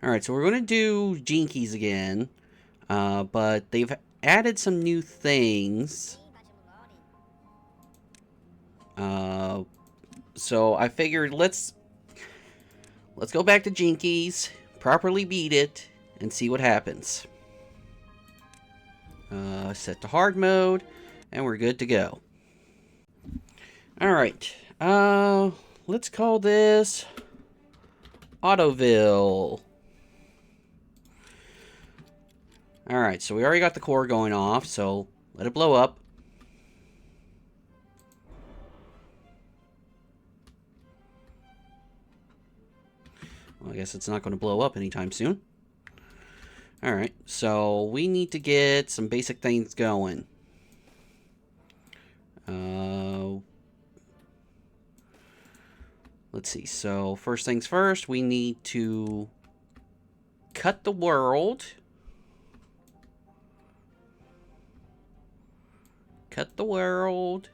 Alright, so we're going to do Jinkies again. But they've added some new things. So I figured let's go back to Jinkies, properly beat it, and see what happens. Set to hard mode, and we're good to go. Alright, let's call this Autoville. Alright, so we already got the core going off, so let it blow up. Well, I guess it's not going to blow up anytime soon. Alright, so we need to get some basic things going. Let's see, so first things first, we need to cut the world. Cut the world.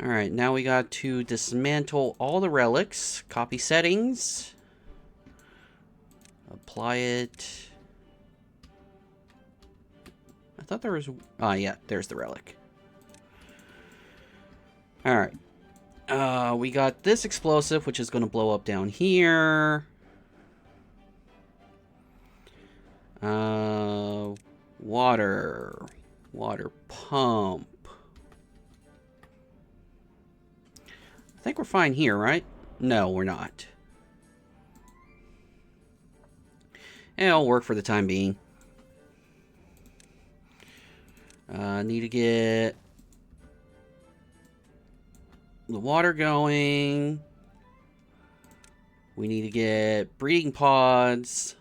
Alright, now we got to dismantle all the relics. Copy settings. Apply it. I thought there was... Oh, yeah, there's the relic. Alright. We got this explosive, which is going to blow up down here. Water. Water pump. I think we're fine here, right? No, we're not. It'll work for the time being. Need to get the water going. We need to get breeding pods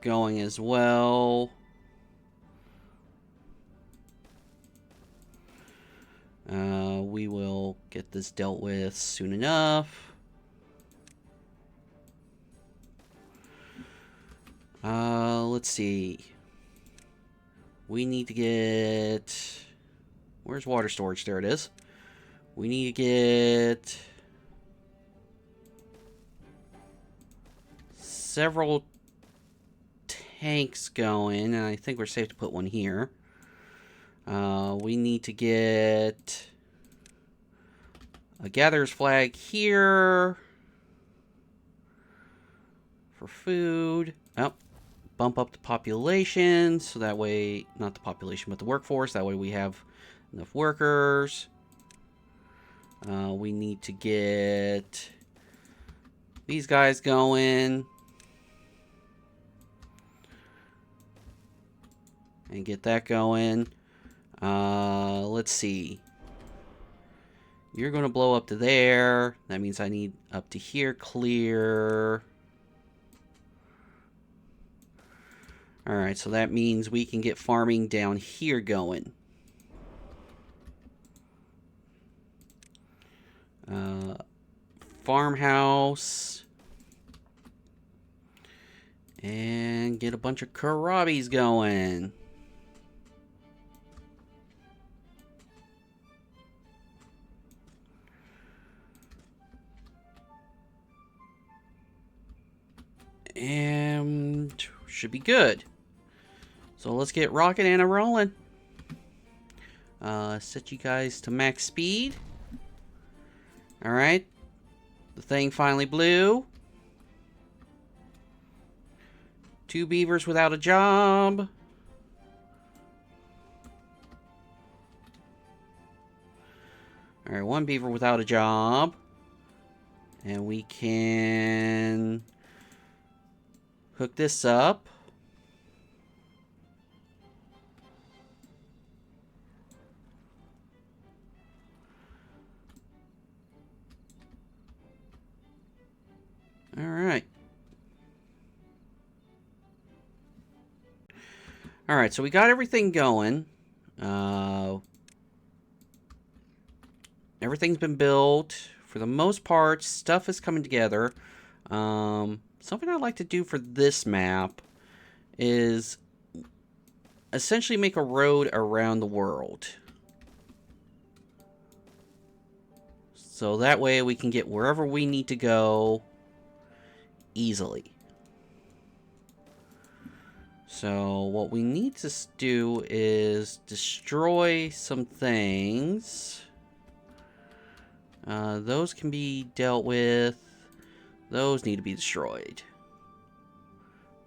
going as well. We will get this dealt with soon enough. Let's see. We need to get... Where's water storage? There it is. We need to get several tanks going, and I think we're safe to put one here. We need to get a gatherer's flag here for food. Oh, bump up the population, so that way, not the population, but the workforce, that way we have enough workers. We need to get these guys going. And get that going. Let's see. You're going to blow up to there. That means I need up to here clear. Alright, so that means we can get farming down here going. Farmhouse. And get a bunch of karabis going. And should be good. So let's get rocking and rolling. Set you guys to max speed. Alright. The thing finally blew. 2 beavers without a job. Alright, 1 beaver without a job. And we can hook this up. Alright. Alright, so we got everything going. Everything's been built. For the most part, stuff is coming together. Something I'd like to do for this map is essentially make a road around the world. So that way we can get wherever we need to go easily. So what we need to do is destroy some things. Those can be dealt with. Those need to be destroyed.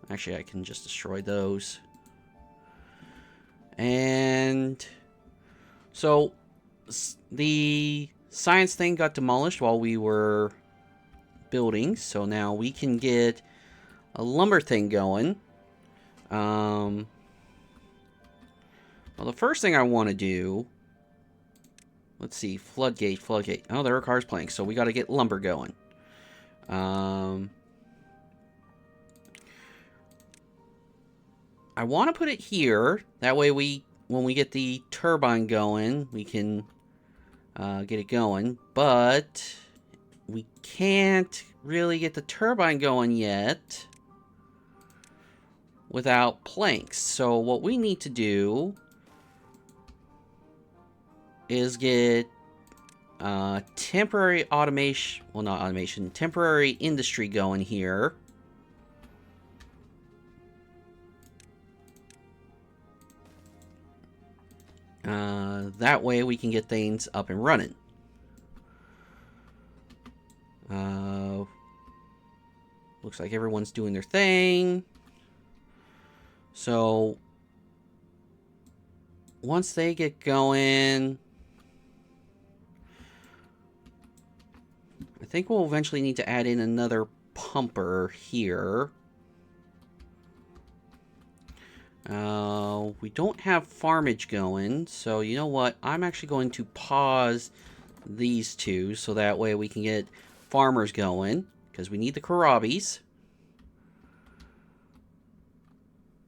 Actually, I can just destroy those. And so the science thing got demolished while we were building. So now we can get a lumber thing going. Well, the first thing I want to do... Let's see. Floodgate. Oh, there are cars playing. So we got to get lumber going. I want to put it here. That way when we get the turbine going, we can get it going. But we can't really get the turbine going yet without planks. So what we need to do is get temporary automation, well, not automation, temporary industry going here. That way we can get things up and running. Looks like everyone's doing their thing. So once they get going, I think we'll eventually need to add in another pumper here. We don't have farmage going, so you know what? I'm actually going to pause these two so that way we can get farmers going, because we need the Karabis.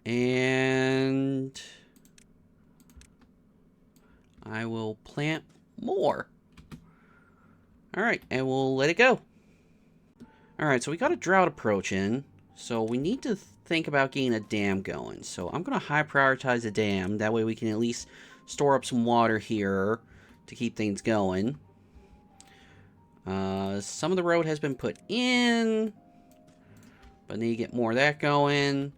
And I will plant more. Alright, and we'll let it go. Alright, so we got a drought approaching, so we need to think about getting a dam going. So I'm going to high prioritize a dam. That way we can at least store up some water here to keep things going. Some of the road has been put in, but need to get more of that going.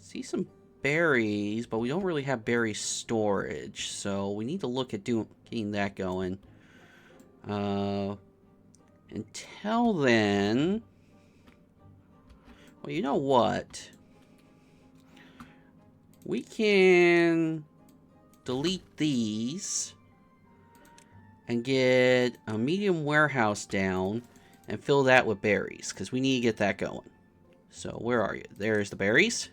See some berries, but we don't really have berry storage, so we need to look at getting that going. Until then, well, you know what? We can delete these and get a medium warehouse down and fill that with berries, because we need to get that going. So where are you? There's the berries.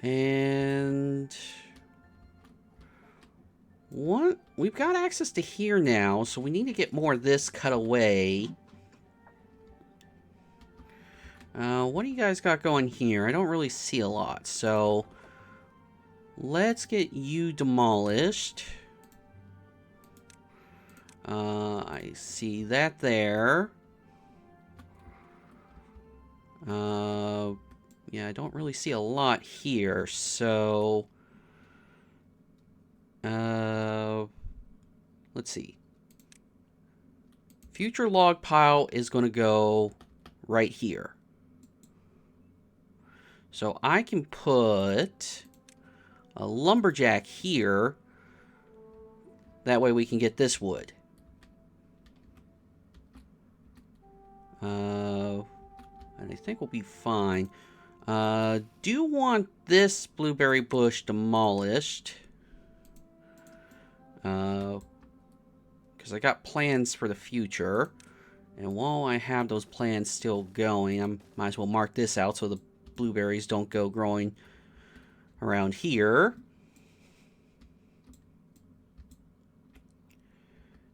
And what? We've got access to here now, so we need to get more of this cut away. What do you guys got going here? I don't really see a lot, so let's get you demolished. I see that there. Yeah, I don't really see a lot here, so let's see. Future log pile is going to go right here. So I can put a lumberjack here. That way we can get this wood. And I think we'll be fine. Do want this blueberry bush demolished. Because I got plans for the future. And while I have those plans still going, I might as well mark this out so the blueberries don't go growing around here.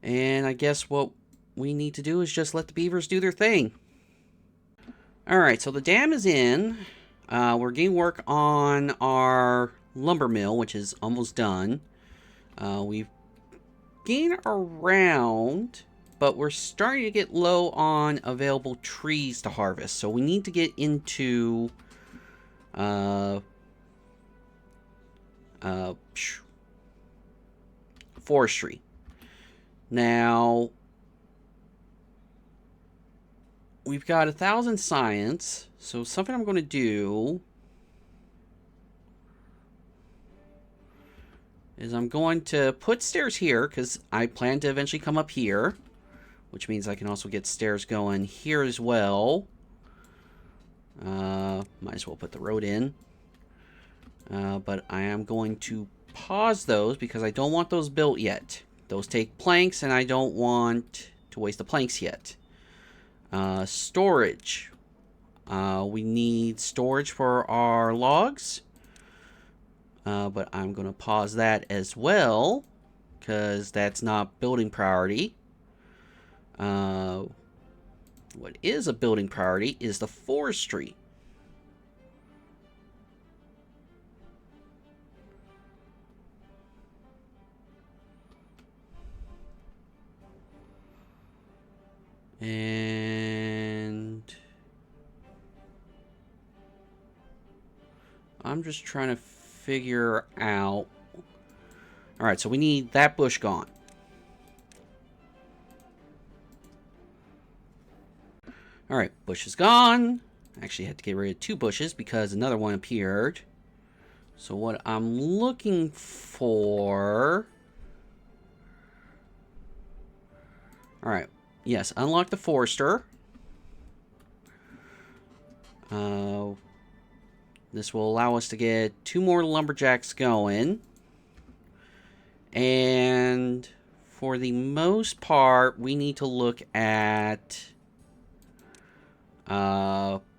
And I guess what we need to do is just let the beavers do their thing. Alright, so the dam is in. We're getting work on our lumber mill, which is almost done. We've gained around but we're starting to get low on available trees to harvest. So we need to get into forestry. Now, we've got 1,000 science, so something I'm going to do is I'm going to put stairs here, because I plan to eventually come up here, which means I can also get stairs going here as well. Might as well put the road in. But I am going to pause those because I don't want those built yet. Those take planks, and I don't want to waste the planks yet. Storage. We need storage for our logs. But I'm going to pause that as well, because that's not building priority. What is a building priority is the forestry. And I'm just trying to figure out. All right, so we need that bush gone. All right, bush is gone. Actually, I had to get rid of 2 bushes because another one appeared. So what I'm looking for... All right, yes, unlock the forester. This will allow us to get 2 more lumberjacks going. And for the most part, we need to look at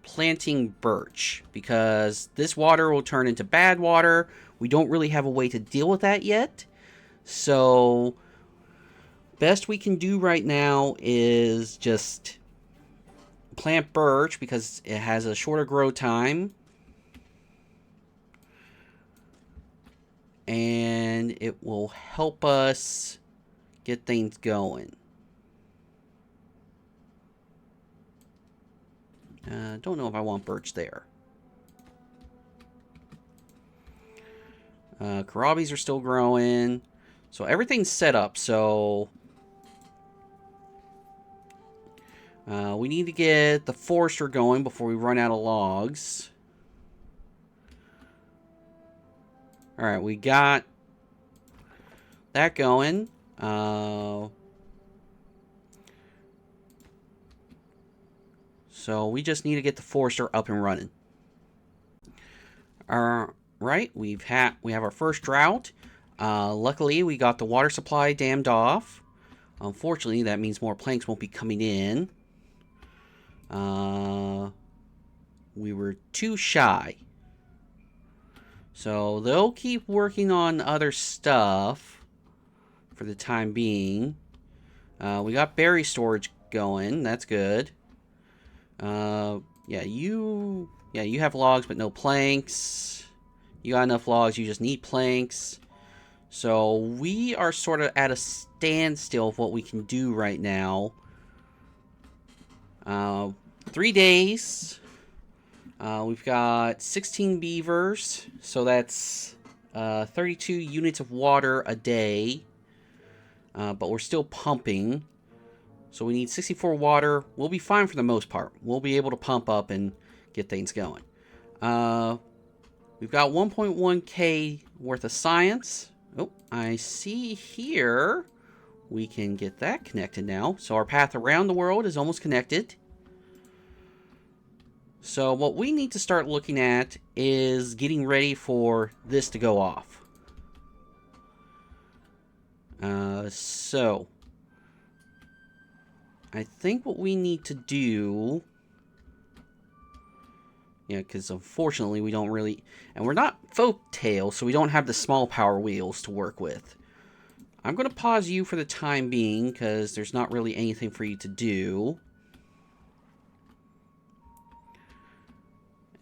planting birch, because this water will turn into bad water. We don't really have a way to deal with that yet. So best we can do right now is just plant birch, because it has a shorter grow time. And it will help us get things going. Don't know if I want birch there. Karabis are still growing. So everything's set up. So we need to get the forester going before we run out of logs. Alright, we got that going. So we just need to get the forester up and running. Alright, we have our first drought. Luckily, we got the water supply dammed off. Unfortunately, that means more planks won't be coming in. We were too shy. So they'll keep working on other stuff for the time being. We got berry storage going. That's good. Yeah, you have logs but no planks. You got enough logs, you just need planks. So we are sort of at a standstill of what we can do right now. 3 days. We've got 16 beavers, so that's 32 units of water a day. But we're still pumping. So we need 64 water. We'll be fine for the most part. We'll be able to pump up and get things going. We've got 1.1k worth of science. Oh, I see here. We can get that connected now. So our path around the world is almost connected. So what we need to start looking at is getting ready for this to go off. So I think what we need to do... Yeah, because unfortunately we don't really... And we're not folktail, so we don't have the small power wheels to work with. I'm going to pause you for the time being, because there's not really anything for you to do.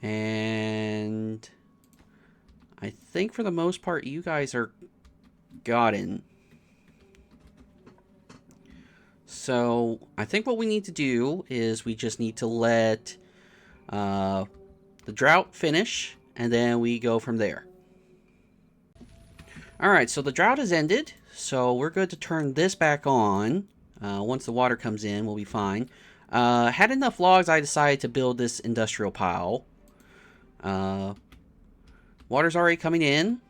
And I think for the most part you guys are gotten. so I think what we need to do is we just need to let the drought finish, and then we go from there. Alright, so the drought has ended, so we're good to turn this back on. Once the water comes in, we'll be fine. Had enough logs, I decided to build this industrial pile. Water's already coming in.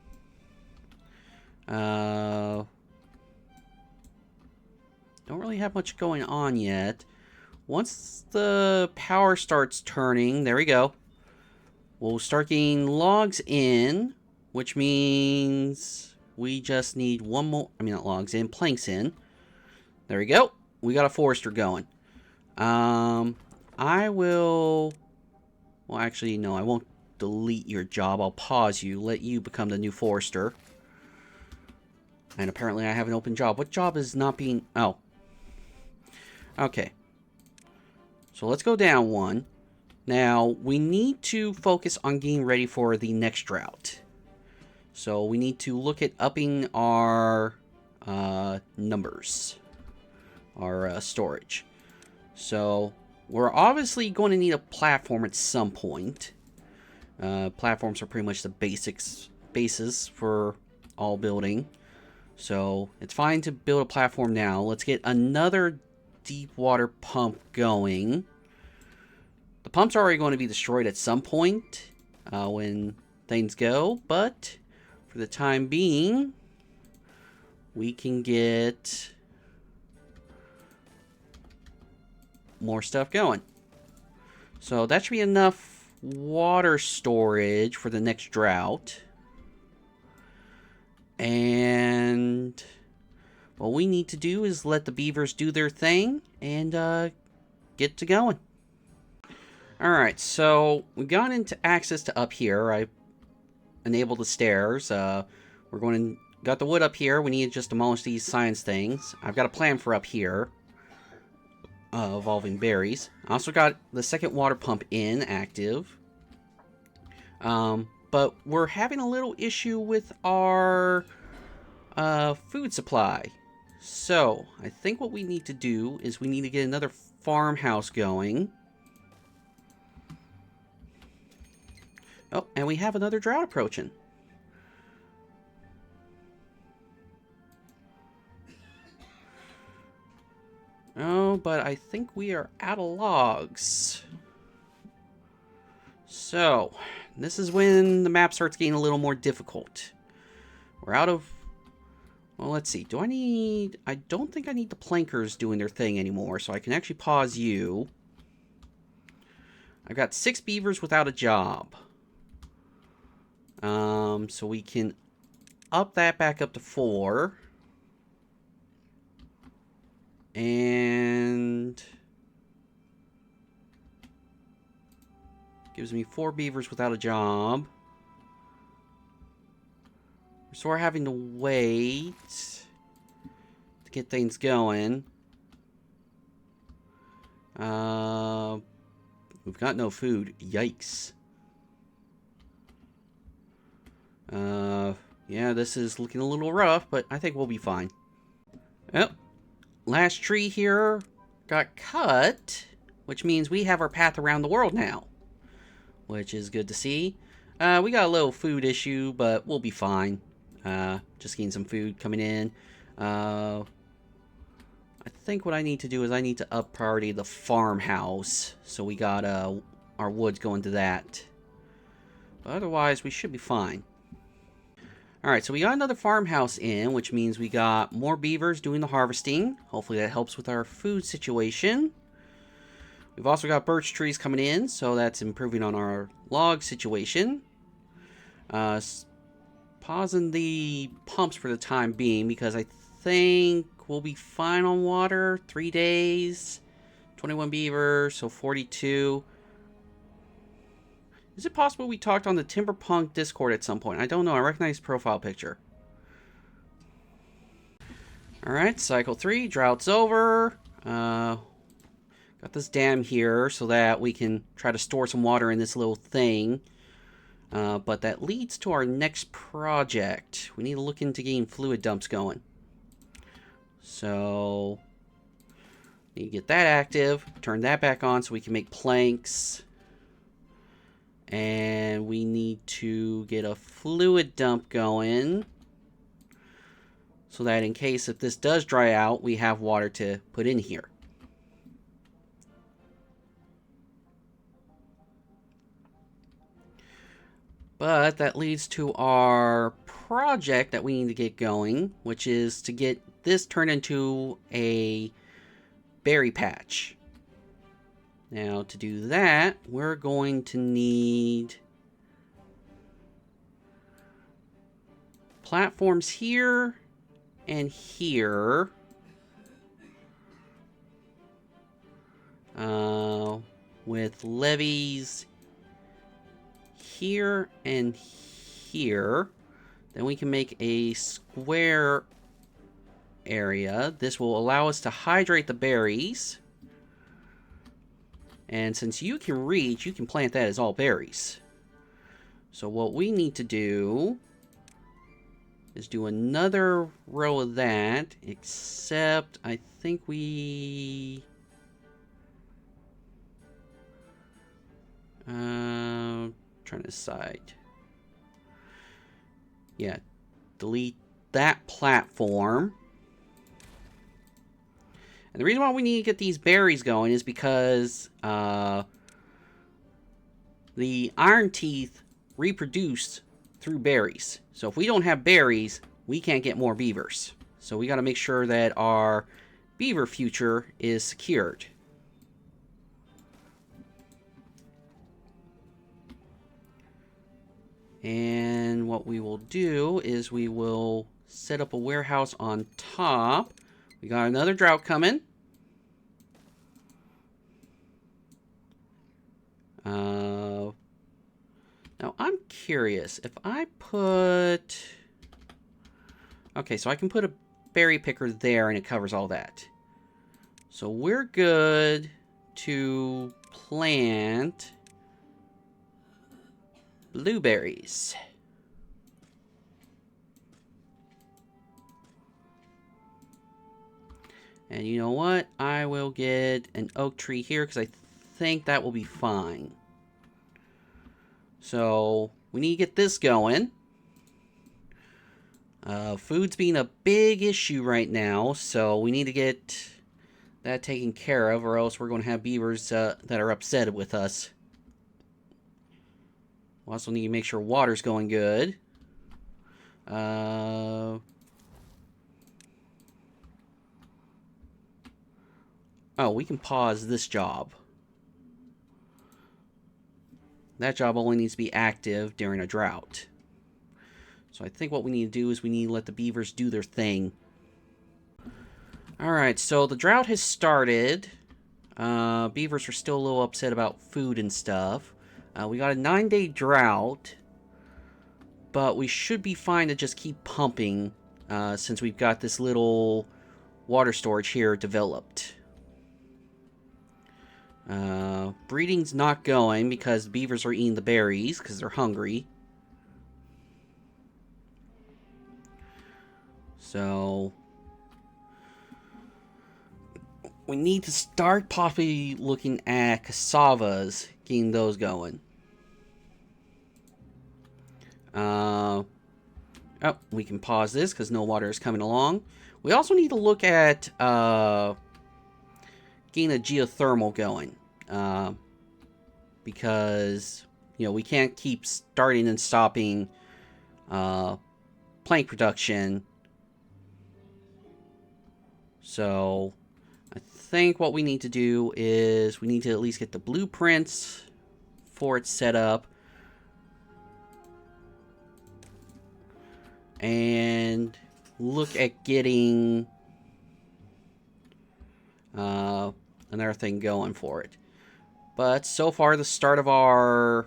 Don't really have much going on yet. Once the power starts turning, there we go. We'll start getting logs in, which means we just need one more, not logs in, planks in. There we go. We got a forester going. I will, well actually no, I won't delete your job. I'll pause you, let you become the new forester. And apparently I have an open job. What job is not being, oh. Okay. So let's go down one. Now, we need to focus on getting ready for the next drought. So we need to look at upping our numbers, our storage. So we're obviously going to need a platform at some point. Platforms are pretty much the basis for all building. So it's fine to build a platform now. Let's get another deep water pump going. The pump's already going to be destroyed at some point when things go, but for the time being, we can get more stuff going. So that should be enough water storage for the next drought. And what we need to do is let the beavers do their thing and get to going. Alright, so we've gone into access to up here. I enabled the stairs. We're going to got the wood up here. We need to just demolish these science things. I've got a plan for up here. Evolving berries. I also got the second water pump in active. But we're having a little issue with our food supply. So, I think what we need to do is we need to get another farmhouse going. Oh, and we have another drought approaching. Oh, but I think we are out of logs. So, this is when the map starts getting a little more difficult. We're out of... Well, let's see. Do I need... I don't think I need the plankers doing their thing anymore, so I can actually pause you. I've got 6 beavers without a job. So we can up that back up to 4. And... gives me 4 beavers without a job. So we're having to wait to get things going. We've got no food. Yikes. Yeah, this is looking a little rough, but I think we'll be fine. Oh, last tree here got cut, which means we have our path around the world now, which is good to see. We got a little food issue, but we'll be fine. Just getting some food coming in. I think what I need to do is I need to up priority the farmhouse, so we got our woods going to that. But otherwise, we should be fine. Alright, so we got another farmhouse in, which means we got more beavers doing the harvesting. Hopefully that helps with our food situation. We've also got birch trees coming in, so that's improving on our log situation. Pausing the pumps for the time being, because I think we'll be fine on water. 3 days, 21 beavers, so 42. Is it possible we talked on the Timberpunk Discord at some point? I don't know. I recognize his profile picture. Alright, cycle 3. Drought's over. Got this dam here so that we can try to store some water in this little thing. But that leads to our next project. We need to look into getting fluid dumps going. So, You get that active. Turn that back on so we can make planks. And we need to get a fluid dump going. So that in case if this does dry out, we have water to put in here. But that leads to our project that we need to get going, which is to get this turned into a berry patch. Now, to do that, we're going to need platforms here and here. With levees here and here. Then we can make a square area. This will allow us to hydrate the berries. And since you can reach, you can plant that as all berries. So what we need to do is do another row of that, except I think we... trying to decide. Yeah, delete that platform. And the reason why we need to get these berries going is because the Ironteeth reproduce through berries. So if we don't have berries, we can't get more beavers. So we got to make sure that our beaver future is secured. And what we will do is we will set up a warehouse on top. We got another drought coming. Now I'm curious if I put... Okay, so I can put a berry picker there and it covers all that. So we're good to plant blueberries. And you know what? I will get an oak tree here because I think that will be fine. So we need to get this going. Food's being a big issue right now, so we need to get that taken care of, or else we're going to have beavers that are upset with us. We also need to make sure water's going good. Oh, we can pause this job. That job only needs to be active during a drought. So I think what we need to do is we need to let the beavers do their thing. Alright, so the drought has started. Beavers are still a little upset about food and stuff. We got a 9-day drought. But we should be fine to just keep pumping since we've got this little water storage here developed. Breeding's not going because the beavers are eating the berries because they're hungry. So we need to start possibly looking at cassavas, getting those going. Oh, we can pause this because no water is coming along. We also need to look at getting a geothermal going. Because, you know, we can't keep starting and stopping plank production. So I think what we need to do is we need to at least get the blueprints for it set up. And look at getting another thing going for it. But so far, the start of our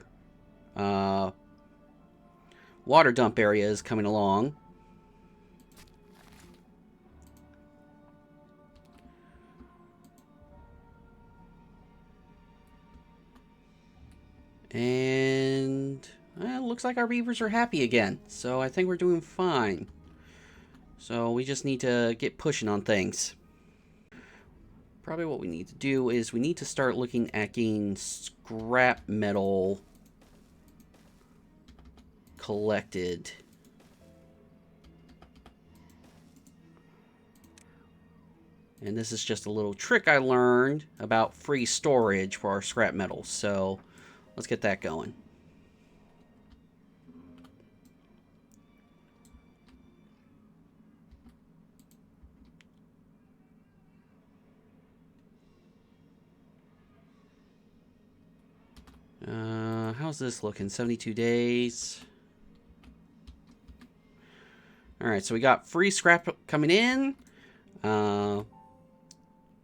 water dump area is coming along. And it looks like our beavers are happy again. So I think we're doing fine. So we just need to get pushing on things. probably what we need to do is we need to start looking at getting scrap metal collected. And this is just a little trick I learned about free storage for our scrap metal. So let's get that going. How's this looking? 72 days. Alright, so we got free scrap coming in.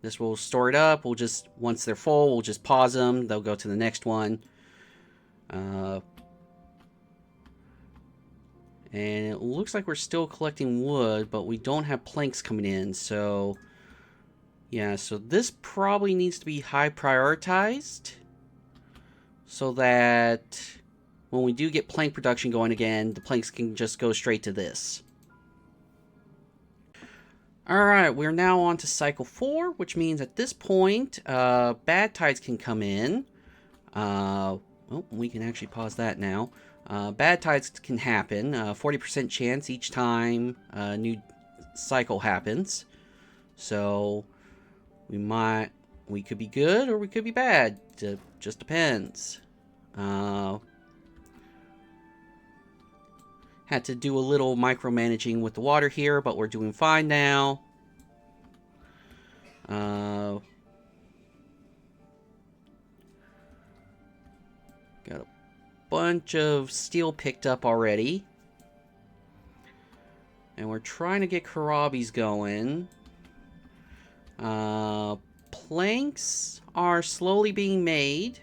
This will store it up. We'll just, once they're full, we'll just pause them. They'll go to the next one. And it looks like we're still collecting wood, but we don't have planks coming in. So, yeah, so this probably needs to be high prioritized, so that when we do get plank production going again, the planks can just go straight to this. Alright, we're now on to cycle 4, which means at this point, bad tides can come in. Oh, we can actually pause that now. Bad tides can happen. 40% chance each time a new cycle happens. So, we could be good or we could be bad. It just depends. Had to do a little micromanaging with the water here, but we're doing fine now. Got a bunch of steel picked up already. And we're trying to get karabis going. Planks are slowly being made.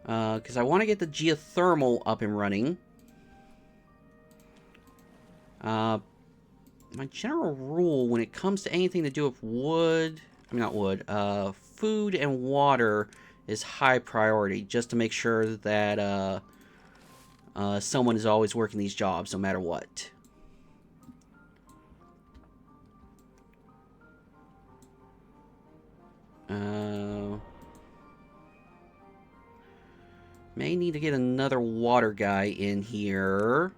Because I want to get the geothermal up and running. My general rule when it comes to anything to do with wood, food and water is high priority, just to make sure that someone is always working these jobs no matter what. May need to get another water guy in here.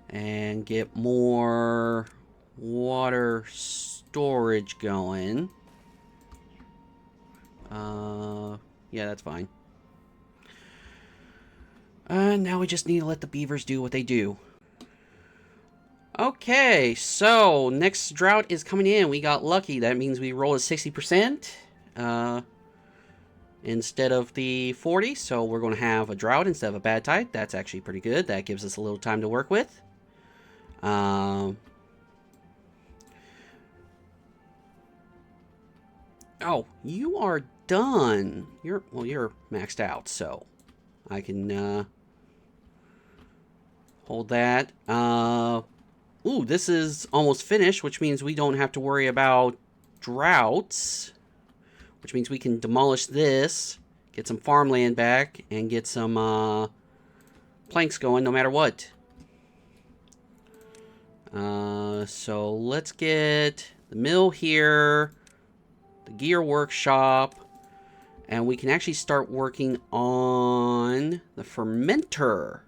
And get more water storage going. Yeah, that's fine. Now we just need to let the beavers do what they do. Okay, so next drought is coming in. We got lucky. That means we rolled a 60% instead of the 40. So we're going to have a drought instead of a bad tide. That's actually pretty good. That gives us a little time to work with. Oh, you are done. You're maxed out, so I can hold that. Ooh, this is almost finished, which means we don't have to worry about droughts, which means we can demolish this, get some farmland back, and get some planks going no matter what. So let's get the mill here, the gear workshop, and we can actually start working on the fermenter.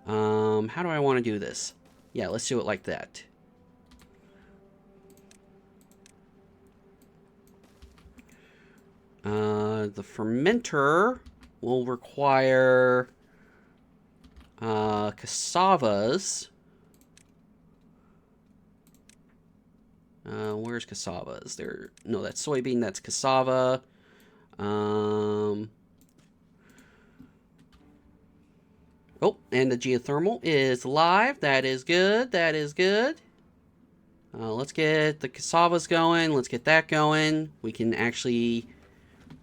How do I want to do this? Yeah, let's do it like that. The fermenter will require cassavas. Where's cassavas? No, that's soybean. That's cassava. Oh, and the geothermal is live. That is good. That is good. Let's get the cassavas going. Let's get that going. We can actually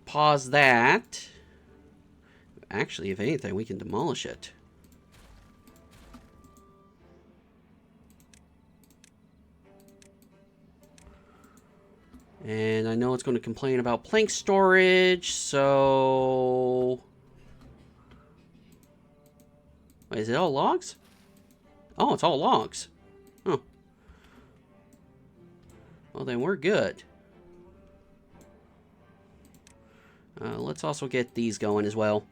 pause that. Actually, if anything, we can demolish it. And I know it's going to complain about plank storage, so Wait, is it all logs? Oh, it's all logs. Huh. Well, then we're good. Let's also get these going as well.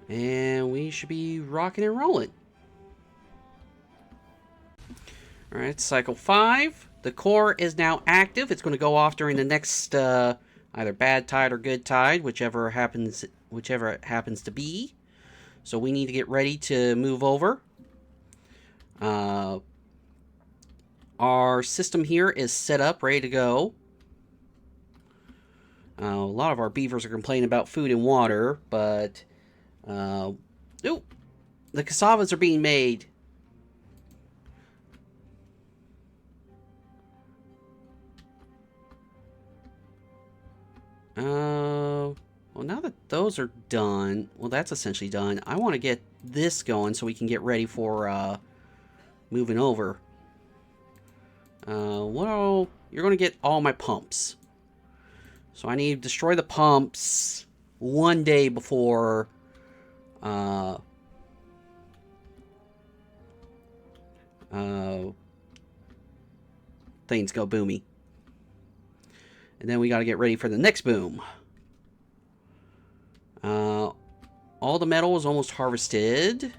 And we should be rocking and rolling. Alright, cycle 5. The core is now active. It's going to go off during the next either bad tide or good tide, whichever it happens to be. So we need to get ready to move over. Our system here is set up, ready to go. A lot of our beavers are complaining about food and water, but oh, the cassavas are being made. Well, now that those are done, well, that's essentially done. I want to get this going so we can get ready for moving over. Well, you're going to get all my pumps. So I need to destroy the pumps one day before things go boomy. And then we got to get ready for the next boom. All the metal is almost harvested.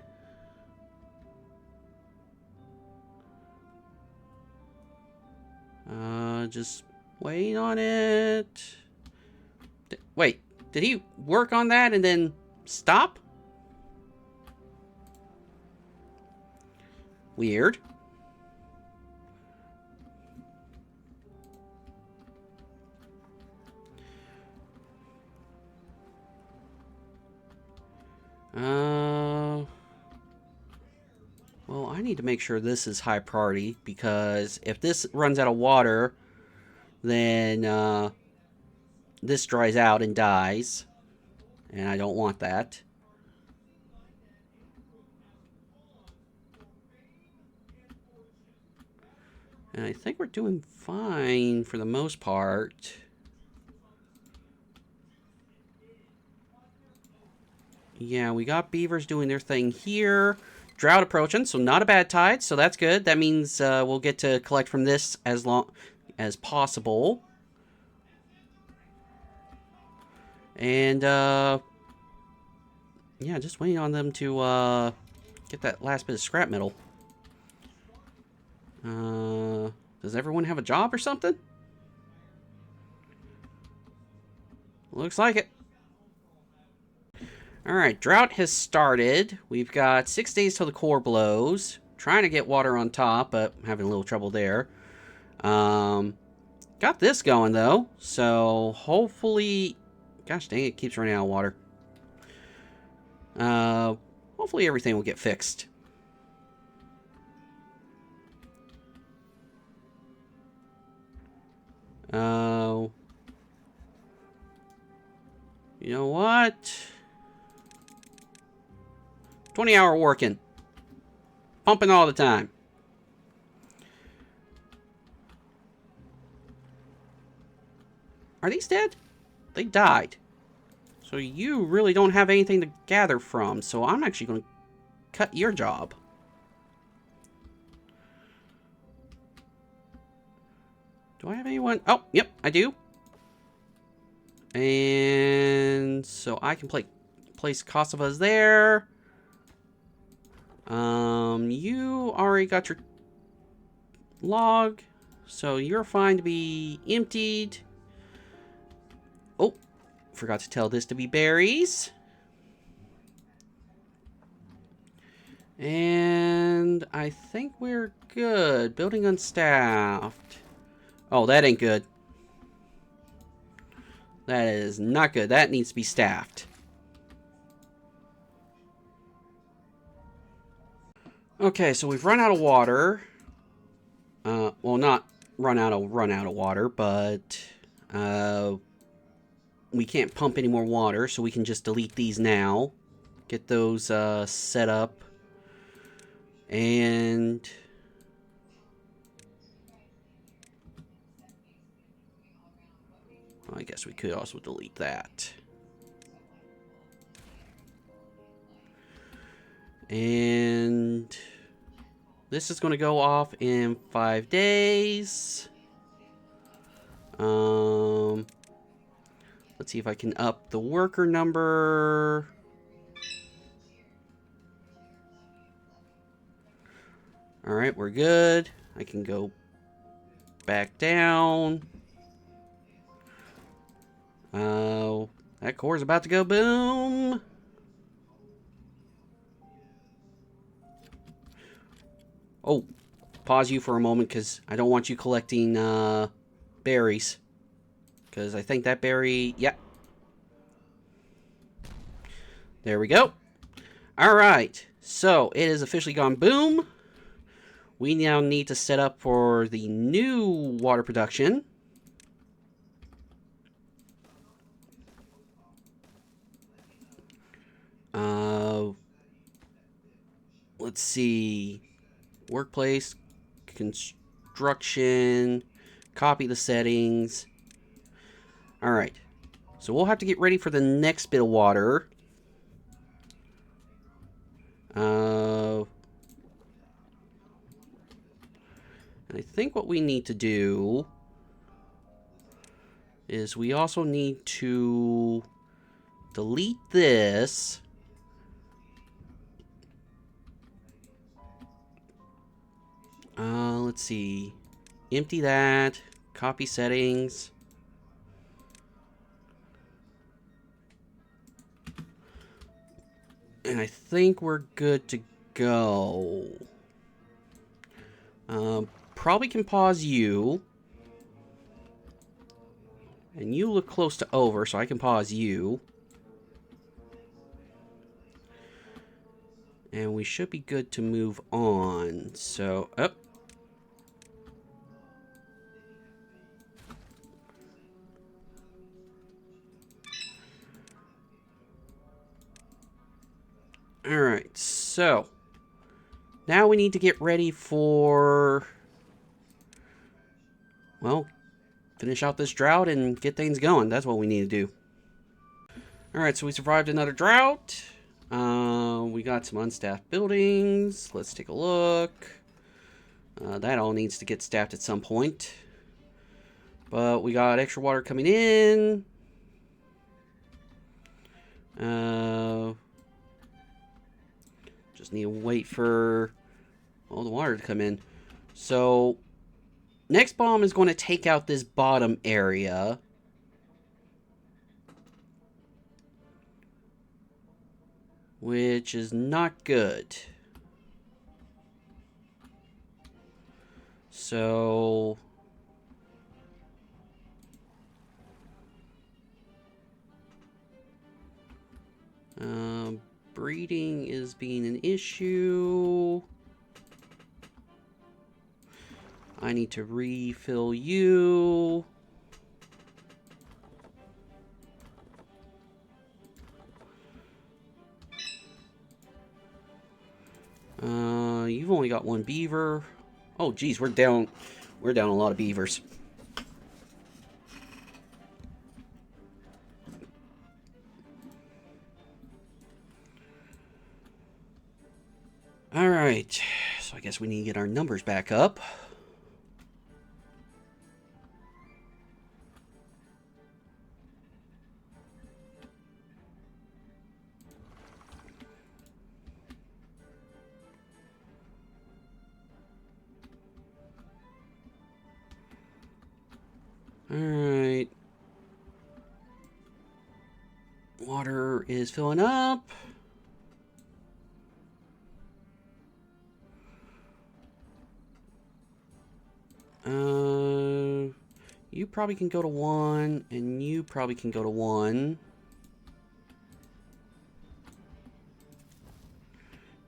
Just waiting on it. Wait, did he work on that and then stop? Weird. Well, I need to make sure this is high priority, because if this runs out of water, then this dries out and dies, and I don't want that. And I think we're doing fine for the most part. Yeah, we got beavers doing their thing here. Drought approaching, so not a bad tide, so that's good. That means we'll get to collect from this as long as possible. And, yeah, just waiting on them to get that last bit of scrap metal. Does everyone have a job or something? Looks like it. Alright, drought has started. We've got 6 days till the core blows. Trying to get water on top, but having a little trouble there. Got this going, though. So, hopefully... Gosh dang, it keeps running out of water. Hopefully everything will get fixed. You know what? 20-hour working. Pumping all the time. Are these dead? They died. So you really don't have anything to gather from. So I'm actually going to cut your job. Do I have anyone? Oh, yep, I do. And so I can place cassavas there. You already got your log, so you're fine to be emptied. Oh, forgot to tell this to be berries. And I think we're good. Building unstaffed. Oh, that ain't good. That is not good. That needs to be staffed. Okay, so we've run out of water. Well, not run out of water, but we can't pump any more water, so we can just delete these now. Get those set up. And well, I guess we could also delete that. And this is going to go off in 5 days. Let's see if I can up the worker number. Alright, we're good. I can go back down. That core's about to go boom. Oh, pause you for a moment because I don't want you collecting berries. Because I think that berry... Yeah. There we go. Alright, so it has officially gone boom. We now need to set up for the new water production. Let's see. Workplace, construction, copy the settings. Alright, so we'll have to get ready for the next bit of water. And I think what we need to do is we also need to delete this. Let's see. Empty that. Copy settings. And I think we're good to go. Probably can pause you. And you look close to over, so I can pause you. And we should be good to move on. So, up. Alright, so now we need to get ready for, well, finish out this drought and get things going. That's what we need to do. Alright, so we survived another drought. We got some unstaffed buildings. Let's take a look. That all needs to get staffed at some point. But we got extra water coming in. Just need to wait for all the water to come in. So, next bomb is going to take out this bottom area. Which is not good. So... breeding is being an issue. I need to refill you. You've only got one beaver. Oh, geez, we're down a lot of beavers. All right, so I guess we need to get our numbers back up. Alright. Water is filling up. You probably can go to 1, and you probably can go to 1.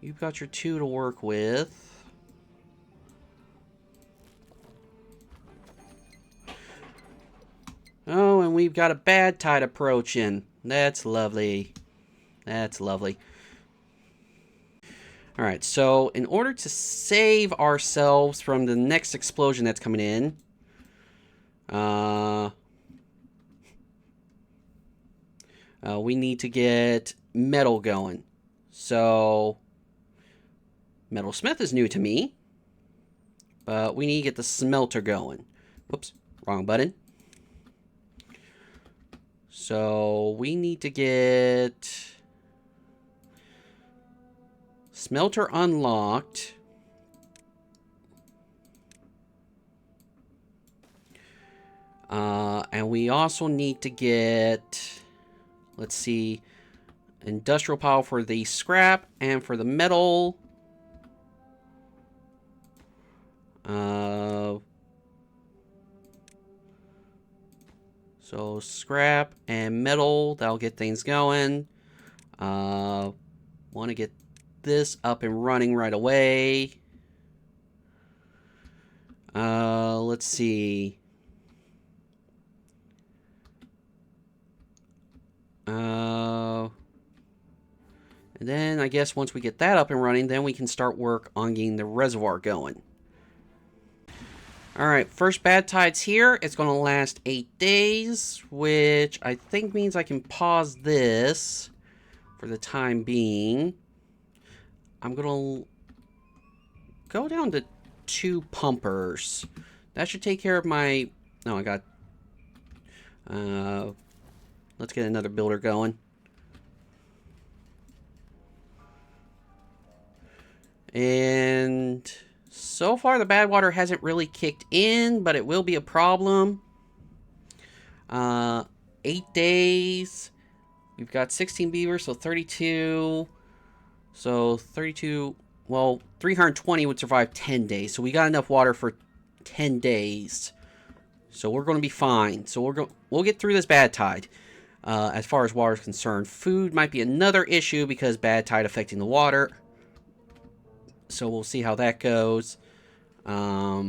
You've got your 2 to work with. Oh, and we've got a bad tide approaching. That's lovely. That's lovely. Alright, so in order to save ourselves from the next explosion that's coming in, we need to get metal going. So, Metalsmith is new to me. But we need to get the smelter going. Whoops, wrong button. So we need to get smelter unlocked. And we also need to get, let's see, industrial power for the scrap and for the metal. So scrap and metal, that'll get things going. Want to get this up and running right away. Let's see. And then I guess once we get that up and running, then we can start work on getting the reservoir going. Alright, first bad tide's here. It's going to last 8 days, which I think means I can pause this for the time being. I'm going to go down to 2 pumpers. That should take care of my... No, I got... let's get another builder going. And so far the bad water hasn't really kicked in, but it will be a problem. 8 days. We've got 16 beavers, so 32. So 32, well, 320 would survive 10 days. So we got enough water for 10 days. So we're going to be fine. So we'll get through this bad tide. As far as water is concerned, food might be another issue because bad tide affecting the water. So we'll see how that goes. But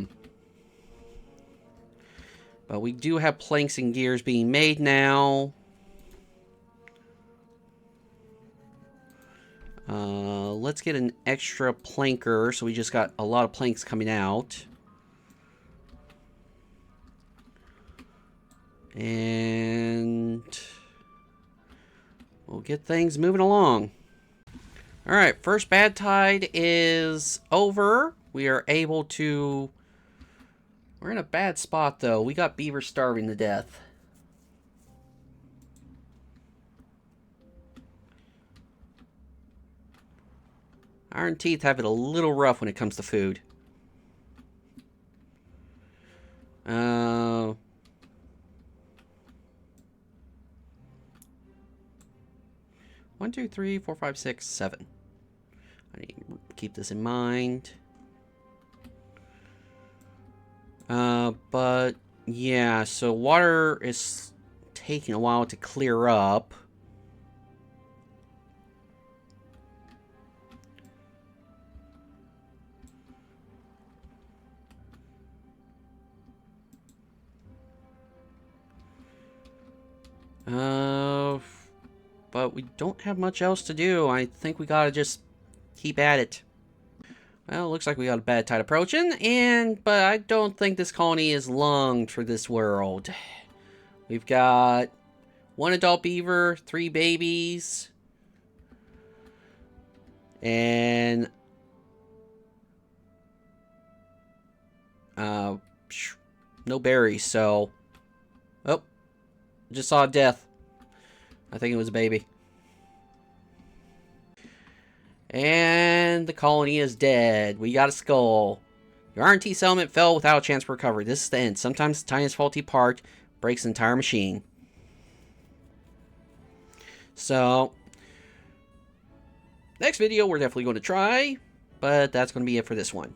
we do have planks and gears being made now. Let's get an extra planker. So we just got a lot of planks coming out. And we'll get things moving along. Alright, first bad tide is over. We are able to... We're in a bad spot, though. We got beavers starving to death. Ironteeth have it a little rough when it comes to food. 1, 2, 3, 4, 5, 6, 7. I need to keep this in mind. But yeah, so water is taking a while to clear up. But we don't have much else to do. I think we gotta just keep at it. Well, it looks like we got a bad tide approaching, but I don't think this colony is long for this world. We've got 1 adult beaver, 3 babies, and no berries, so... Oh, just saw death. I think it was a baby. And the colony is dead. We got a skull. Your Ironteeth settlement fell without a chance for recovery. This is the end. Sometimes the tiniest faulty part breaks the entire machine. So, next video we're definitely going to try, but that's going to be it for this one.